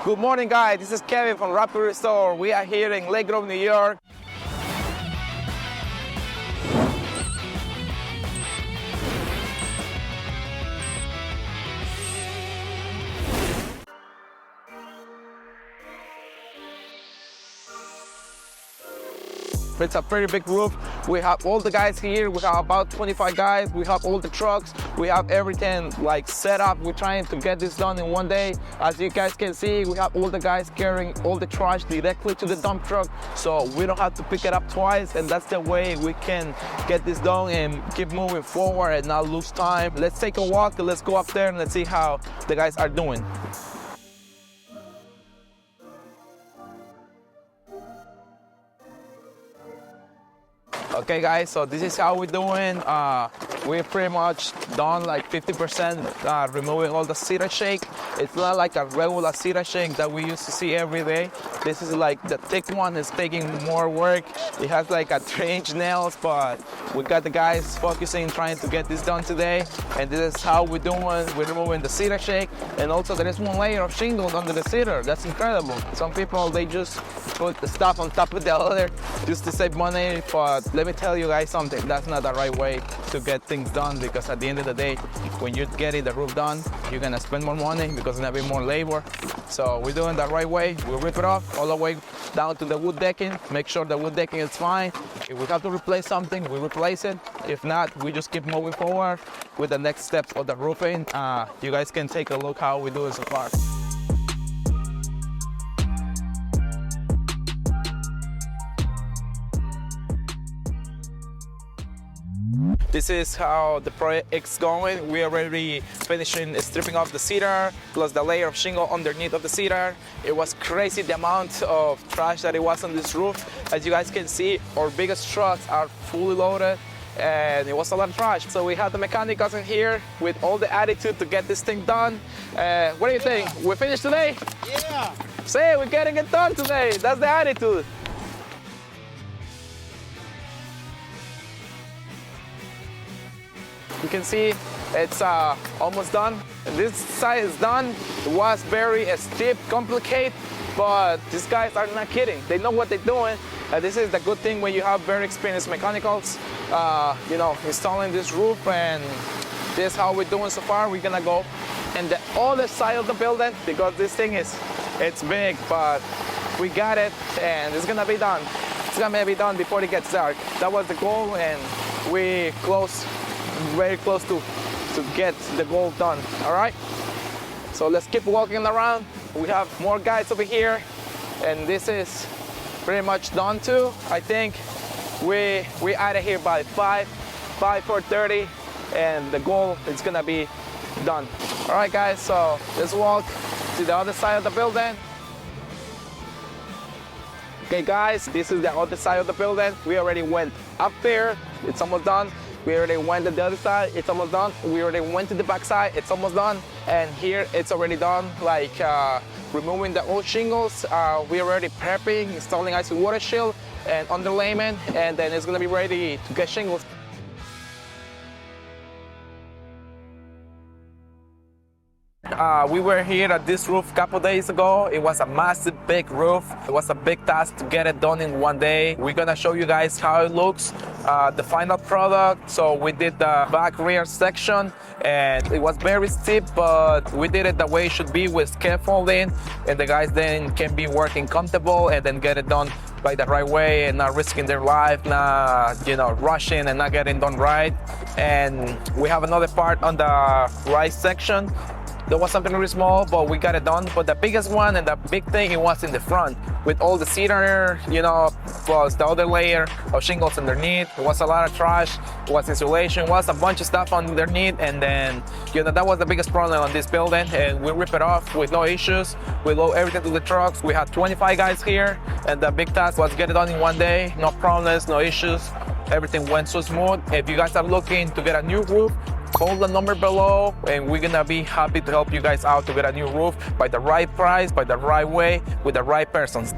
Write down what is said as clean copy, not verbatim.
Good morning, guys. This is Kevin from Rapid Restore. We are here in Lake Grove, New York. It's a pretty big roof. We have all the guys here. We have about 25 guys. We have all the trucks. We have everything like set up. We're trying to get this done in one day. As you guys can see, we have all the guys carrying all the trash directly to the dump truck, so we don't have to pick it up twice, and that's the way we can get this done and keep moving forward and not lose time. Let's take a walk. Let's go up there and let's see how the guys are doing. Okay guys, so this is how we're doing. We're pretty much done like 50% removing all the cedar shake. It's not like a regular cedar shake that we used to see every day. This is like the thick one. It's taking more work. It has like a 3-inch nails, but we got the guys focusing, trying to get this done today. And this is how we're doing. We're removing the cedar shake, and also there is one layer of shingles under the cedar. That's incredible. Some people, they just put the stuff on top of the other just to save money, but let me tell you guys something, that's not the right way to get things done, because at the end of the day, when you're getting the roof done, you're gonna spend more money because there's gonna be more labor. So we're doing the right way. We rip it off all the way down to the wood decking, make sure the wood decking is fine. If we have to replace something, we replace it. If not, we just keep moving forward with the next steps of the roofing. You guys can take a look how we do it so far. This is how the project is going. We are already finishing stripping off the cedar, plus the layer of shingle underneath of the cedar. It was crazy the amount of trash that it was on this roof. As you guys can see, our biggest trucks are fully loaded, and it was a lot of trash. So we had the mechanicals in here with all the attitude to get this thing done. What do you think? We finished today? Yeah. Say, we're getting it done today. That's the attitude. You can see it's almost done. This side is done. It was very steep, complicated, but these guys are not kidding. They know what they're doing. This is the good thing when you have very experienced mechanicals, you know, installing this roof, and this is how we're doing so far. We're gonna go in the other side of the building because this thing it's big, but we got it, and it's gonna be done. It's gonna be done before it gets dark. That was the goal, and we very close to get the goal done. All right, so let's keep walking around. We have more guys over here, and this is pretty much done too. I think we out of here by 4:30, and the goal is gonna be done. All right guys, so let's walk to the other side of the building. Okay guys, this is the other side of the building. We already went up there, it's almost done. We already went to the other side, it's almost done. We already went to the back side, it's almost done. And here it's already done, like removing the old shingles. We're already prepping, installing ice and water shield and underlayment, and then it's gonna be ready to get shingles. We were here at this roof a couple days ago. It was a massive big roof. It was a big task to get it done in one day. We're gonna show you guys how it looks, the final product. So we did the back rear section, and it was very steep, but we did it the way it should be with scaffolding, and the guys then can be working comfortable and then get it done by the right way and not risking their life, not rushing and not getting done right. And we have another part on the right section. There was something really small, but we got it done. But the biggest one and the big thing, it was in the front with all the cedar, plus the other layer of shingles underneath. It was a lot of trash. It was insulation. It was a bunch of stuff underneath. And then, that was the biggest problem on this building. And we ripped it off with no issues. We load everything to the trucks. We had 25 guys here. And the big task was get it done in one day. No problems, no issues. Everything went so smooth. If you guys are looking to get a new roof, call the number below, and we're gonna be happy to help you guys out to get a new roof by the right price, by the right way, with the right persons.